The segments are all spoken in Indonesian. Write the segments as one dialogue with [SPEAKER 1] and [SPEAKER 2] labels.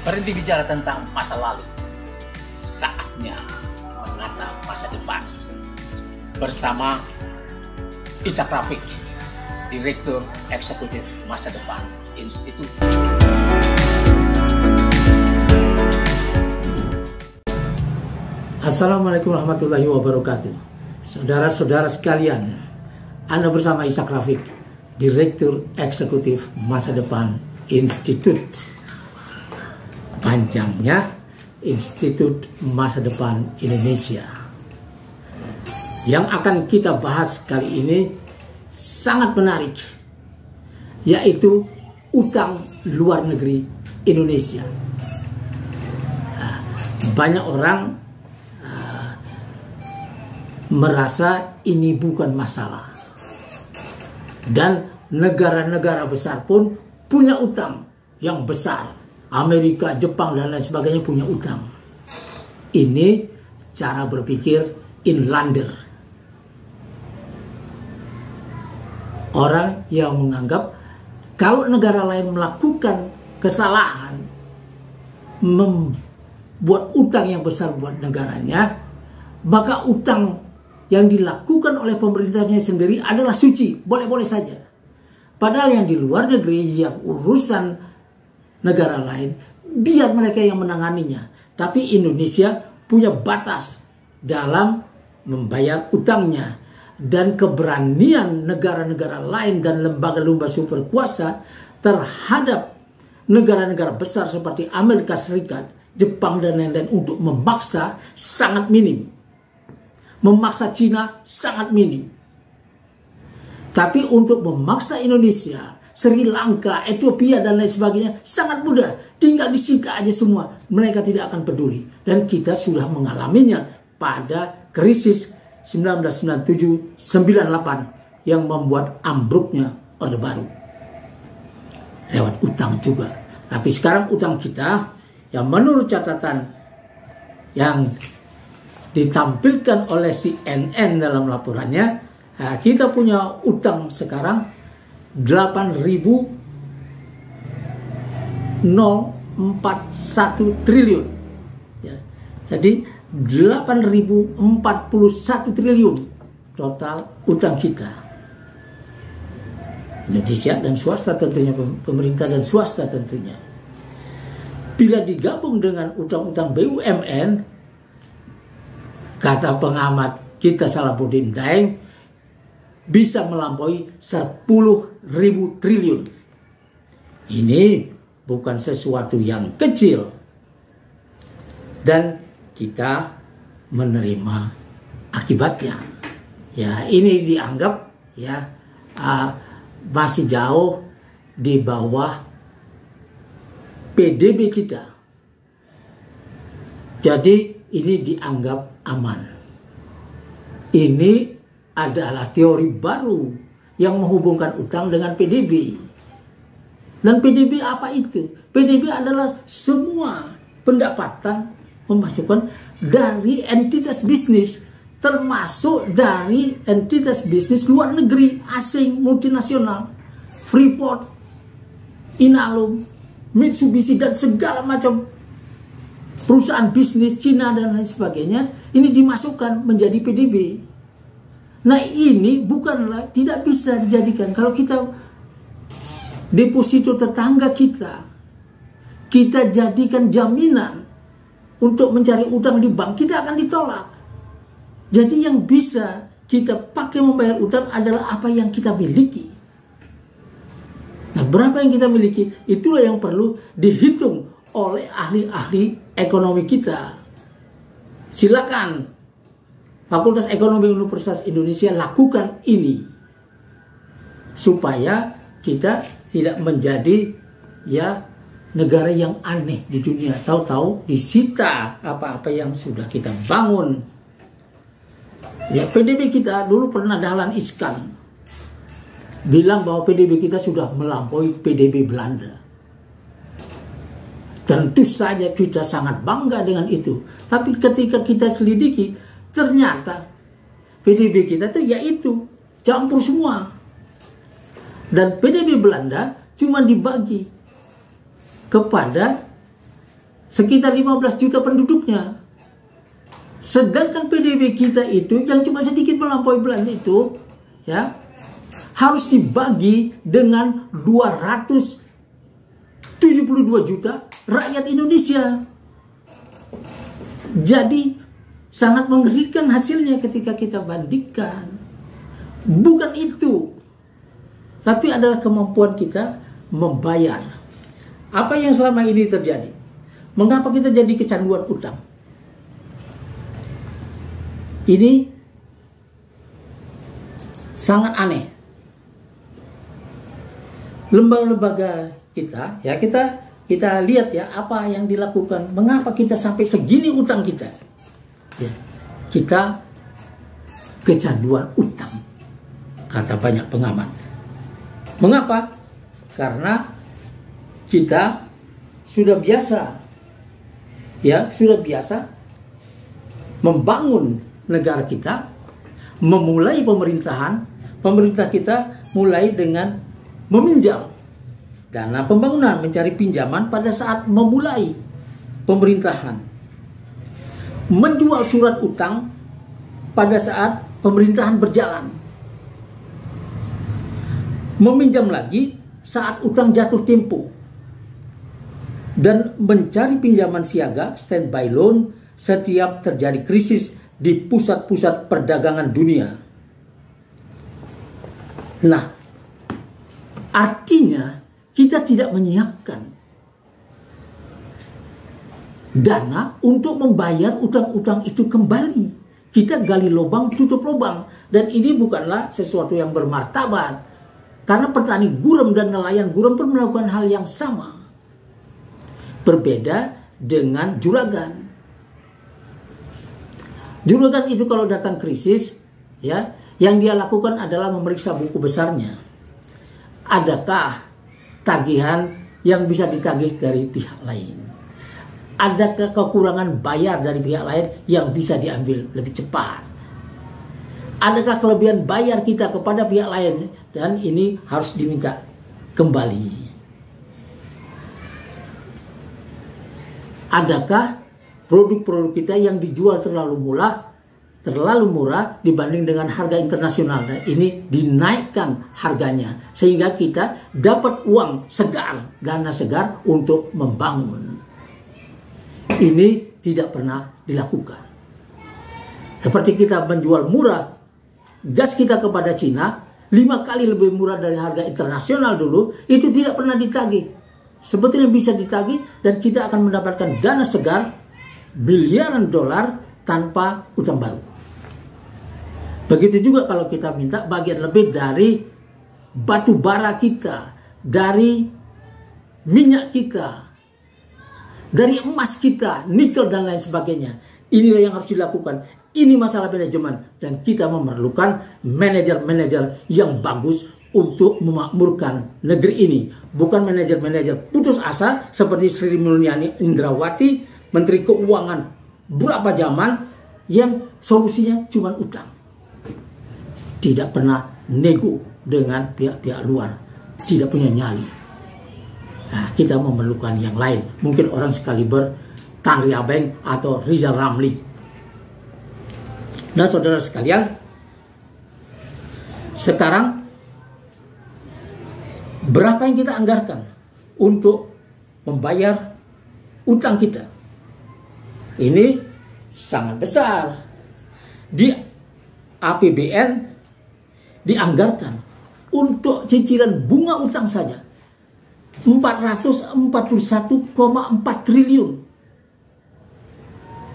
[SPEAKER 1] Berhenti bicara tentang masa lalu. Saatnya menatap masa depan. Bersama Ishak Rafiq, Direktur Eksekutif Masa Depan Institut.
[SPEAKER 2] Assalamualaikum warahmatullahi wabarakatuh. Saudara-saudara sekalian, Anda bersama Ishak Rafiq, Direktur Eksekutif Masa Depan Institut. Panjangnya Institut Masa Depan Indonesia. Yang akan kita bahas kali ini sangat menarik, yaitu utang luar negeri Indonesia. Banyak orang merasa ini bukan masalah, dan negara-negara besar pun punya utang yang besar. Amerika, Jepang, dan lain sebagainya punya utang. Ini cara berpikir inlander. Orang yang menganggap kalau negara lain melakukan kesalahan, membuat utang yang besar buat negaranya, maka utang yang dilakukan oleh pemerintahnya sendiri adalah suci, boleh-boleh saja. Padahal yang di luar negeri, yang urusan negara lain, biar mereka yang menanganinya. Tapi Indonesia punya batas dalam membayar utangnya. Dan keberanian negara-negara lain dan lembaga-lembaga superkuasa terhadap negara-negara besar seperti Amerika Serikat, Jepang, dan lain-lain untuk memaksa sangat minim. Memaksa Cina sangat minim. Tapi untuk memaksa Indonesia, Sri Lanka, Ethiopia, dan lain sebagainya sangat mudah. Tinggal disita aja semua. Mereka tidak akan peduli. Dan kita sudah mengalaminya pada krisis 1997-98 yang membuat ambruknya Orde Baru. Lewat utang juga. Tapi sekarang utang kita yang menurut catatan yang ditampilkan oleh CNN dalam laporannya, kita punya utang sekarang 8.041 triliun. Ya. Jadi 8.041 triliun total utang kita. Indonesia dan swasta tentunya, pemerintah dan swasta tentunya. Bila digabung dengan utang-utang BUMN, kata pengamat kita Salahuddin Daeng, bisa melampaui 10.000 triliun. Ini bukan sesuatu yang kecil. Dan kita menerima akibatnya. Ya, ini dianggap masih jauh di bawah PDB kita. Jadi ini dianggap aman. Ini adalah teori baru yang menghubungkan utang dengan PDB. Dan PDB apa itu? PDB adalah semua pendapatan memasukkan dari entitas bisnis, termasuk dari entitas bisnis luar negeri, asing, multinasional, Freeport, Inalum, Mitsubishi, dan segala macam perusahaan bisnis Cina dan lain sebagainya. Ini dimasukkan menjadi PDB. Nah, ini bukanlah, tidak bisa dijadikan. Kalau kita deposito tetangga kita jadikan jaminan untuk mencari utang di bank, kita akan ditolak. Jadi yang bisa kita pakai membayar utang adalah apa yang kita miliki. Nah, berapa yang kita miliki, itulah yang perlu dihitung oleh ahli-ahli ekonomi kita. Silakan Fakultas Ekonomi Universitas Indonesia lakukan ini supaya kita tidak menjadi negara yang aneh di dunia. Tahu-tahu disita apa-apa yang sudah kita bangun. Ya, PDB kita dulu pernah Dahlan Iskan bilang bahwa PDB kita sudah melampaui PDB Belanda. Tentu saja kita sangat bangga dengan itu. Tapi ketika kita selidiki, ternyata PDB kita itu yaitu campur semua. Dan PDB Belanda cuma dibagi kepada sekitar 15 juta penduduknya. Sedangkan PDB kita itu yang cuma sedikit melampaui Belanda itu, ya, harus dibagi dengan 272 juta rakyat Indonesia. Jadi sangat mengerikan hasilnya ketika kita bandingkan. Bukan itu, tapi adalah kemampuan kita membayar. Apa yang selama ini terjadi? Mengapa kita jadi kecanduan utang? Ini sangat aneh. Lembaga-lembaga kita, ya kita lihat ya apa yang dilakukan. Mengapa kita sampai segini utang kita? Ya, kita kecanduan utang, kata banyak pengamat. Mengapa? Karena kita sudah biasa, ya sudah biasa membangun negara kita, memulai pemerintahan. Pemerintah kita mulai dengan meminjam dana pembangunan, mencari pinjaman pada saat memulai pemerintahan, menjual surat utang pada saat pemerintahan berjalan, meminjam lagi saat utang jatuh tempo, dan mencari pinjaman siaga standby loan setiap terjadi krisis di pusat-pusat perdagangan dunia. Nah, artinya kita tidak menyiapkan dana untuk membayar utang-utang itu kembali. Kita gali lubang, tutup lubang. Dan ini bukanlah sesuatu yang bermartabat. Karena petani gurem dan nelayan gurem pun melakukan hal yang sama. Berbeda dengan juragan. Juragan itu kalau datang krisis, ya, yang dia lakukan adalah memeriksa buku besarnya. Adakah tagihan yang bisa ditagih dari pihak lain? Adakah kekurangan bayar dari pihak lain yang bisa diambil lebih cepat? Adakah kelebihan bayar kita kepada pihak lain dan ini harus diminta kembali? Adakah produk-produk kita yang dijual terlalu murah dibanding dengan harga internasional, dan ini dinaikkan harganya sehingga kita dapat uang segar, dana segar untuk membangun. Ini tidak pernah dilakukan. Seperti kita menjual murah gas kita kepada Cina 5 kali lebih murah dari harga internasional dulu, itu tidak pernah ditagih. Sebetulnya bisa ditagih dan kita akan mendapatkan dana segar biliaran dolar tanpa utang baru. Begitu juga kalau kita minta bagian lebih dari batu bara kita, dari minyak kita, dari emas kita, nikel dan lain sebagainya. Inilah yang harus dilakukan. Ini masalah manajemen dan kita memerlukan manajer-manajer yang bagus untuk memakmurkan negeri ini. Bukan manajer-manajer putus asa seperti Sri Mulyani Indrawati, Menteri Keuangan berapa zaman yang solusinya cuma utang. Tidak pernah nego dengan pihak-pihak luar. Tidak punya nyali. Nah, kita memerlukan yang lain. Mungkin orang sekaliber Tan Ria Beng atau Rizal Ramli. Nah, saudara sekalian, sekarang berapa yang kita anggarkan untuk membayar utang kita? Ini sangat besar. Di APBN dianggarkan untuk cicilan bunga utang saja 441,4 triliun.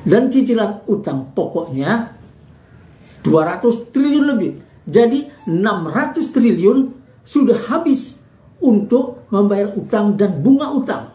[SPEAKER 2] Dan cicilan utang pokoknya 200 triliun lebih. Jadi 600 triliun sudah habis untuk membayar utang dan bunga utang.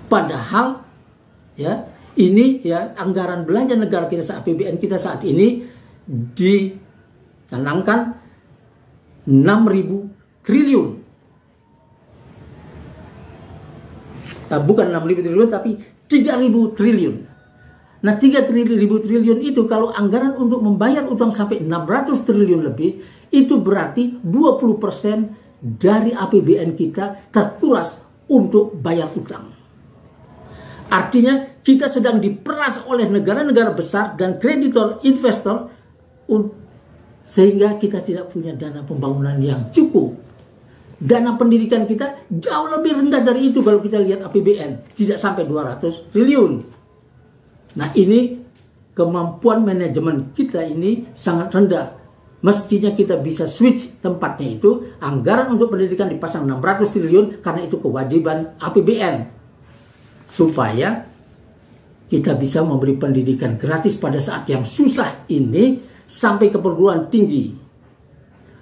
[SPEAKER 2] Padahal ya ini ya anggaran belanja negara kita saat APBN kita saat ini dicanangkan 6.000 triliun. Nah, bukan 6.000 triliun tapi 3.000 triliun. Nah, 3.000 triliun itu kalau anggaran untuk membayar utang sampai 600 triliun lebih, itu berarti 20% dari APBN kita terkuras untuk bayar utang. Artinya kita sedang diperas oleh negara-negara besar dan kreditor investor sehingga kita tidak punya dana pembangunan yang cukup. Dana pendidikan kita jauh lebih rendah dari itu kalau kita lihat APBN, tidak sampai 200 triliun. Nah, ini kemampuan manajemen kita ini sangat rendah. Mestinya kita bisa switch tempatnya itu, anggaran untuk pendidikan dipasang 600 triliun karena itu kewajiban APBN. Supaya kita bisa memberi pendidikan gratis pada saat yang susah ini sampai ke perguruan tinggi.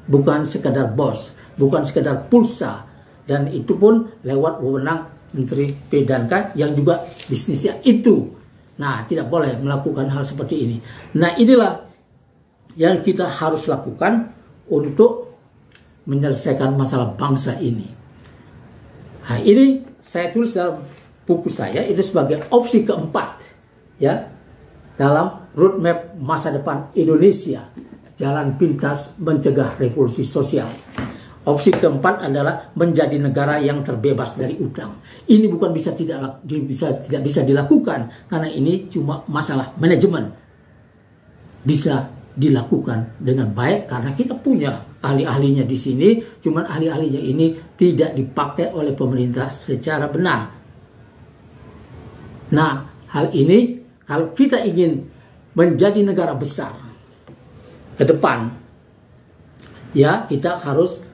[SPEAKER 2] Bukan sekadar bos, bukan sekadar pulsa. Dan itu pun lewat wewenang Menteri P&K yang juga bisnisnya itu. Nah, tidak boleh melakukan hal seperti ini. Nah, inilah yang kita harus lakukan untuk menyelesaikan masalah bangsa ini. Nah, ini saya tulis dalam buku saya itu sebagai opsi keempat ya dalam roadmap masa depan Indonesia, jalan pintas mencegah revolusi sosial. Opsi keempat adalah menjadi negara yang terbebas dari utang. Ini bukan tidak bisa dilakukan karena ini cuma masalah manajemen. Bisa dilakukan dengan baik karena kita punya ahli-ahlinya di sini, cuman ahli-ahlinya ini tidak dipakai oleh pemerintah secara benar. Nah, hal ini kalau kita ingin menjadi negara besar ke depan, ya kita harus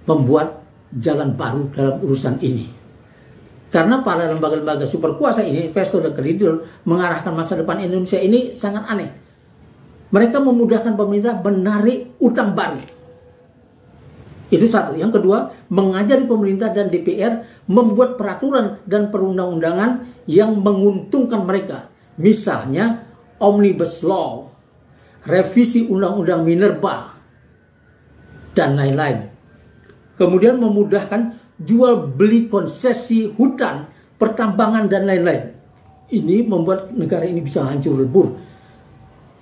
[SPEAKER 2] membuat jalan baru dalam urusan ini. Karena para lembaga-lembaga superkuasa ini, investor dan kreditor, mengarahkan masa depan Indonesia ini sangat aneh. Mereka memudahkan pemerintah menarik utang baru. Itu satu. Yang kedua, mengajari pemerintah dan DPR membuat peraturan dan perundang-undangan yang menguntungkan mereka. Misalnya, Omnibus Law, revisi Undang-Undang Minerba, dan lain-lain. Kemudian memudahkan jual beli konsesi hutan, pertambangan, dan lain-lain. Ini membuat negara ini bisa hancur lebur.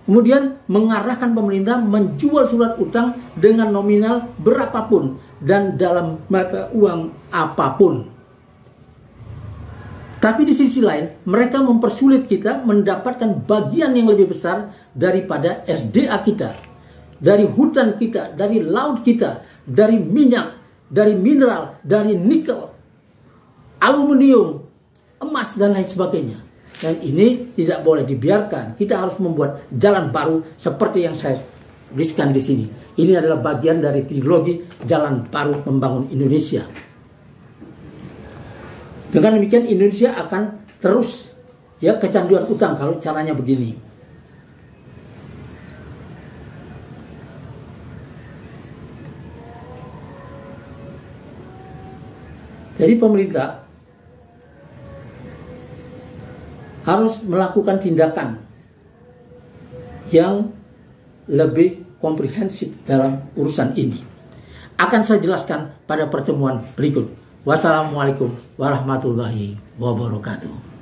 [SPEAKER 2] Kemudian mengarahkan pemerintah menjual surat utang dengan nominal berapapun dan dalam mata uang apapun. Tapi di sisi lain, mereka mempersulit kita mendapatkan bagian yang lebih besar daripada SDA kita, dari hutan kita, dari laut kita, dari minyak, dari mineral, dari nikel, aluminium, emas, dan lain sebagainya. Dan ini tidak boleh dibiarkan. Kita harus membuat jalan baru seperti yang saya tuliskan di sini. Ini adalah bagian dari trilogi jalan baru membangun Indonesia. Dengan demikian Indonesia akan terus ya kecanduan utang kalau caranya begini. Jadi pemerintah harus melakukan tindakan yang lebih komprehensif dalam urusan ini. Akan saya jelaskan pada pertemuan berikut. Wassalamualaikum warahmatullahi wabarakatuh.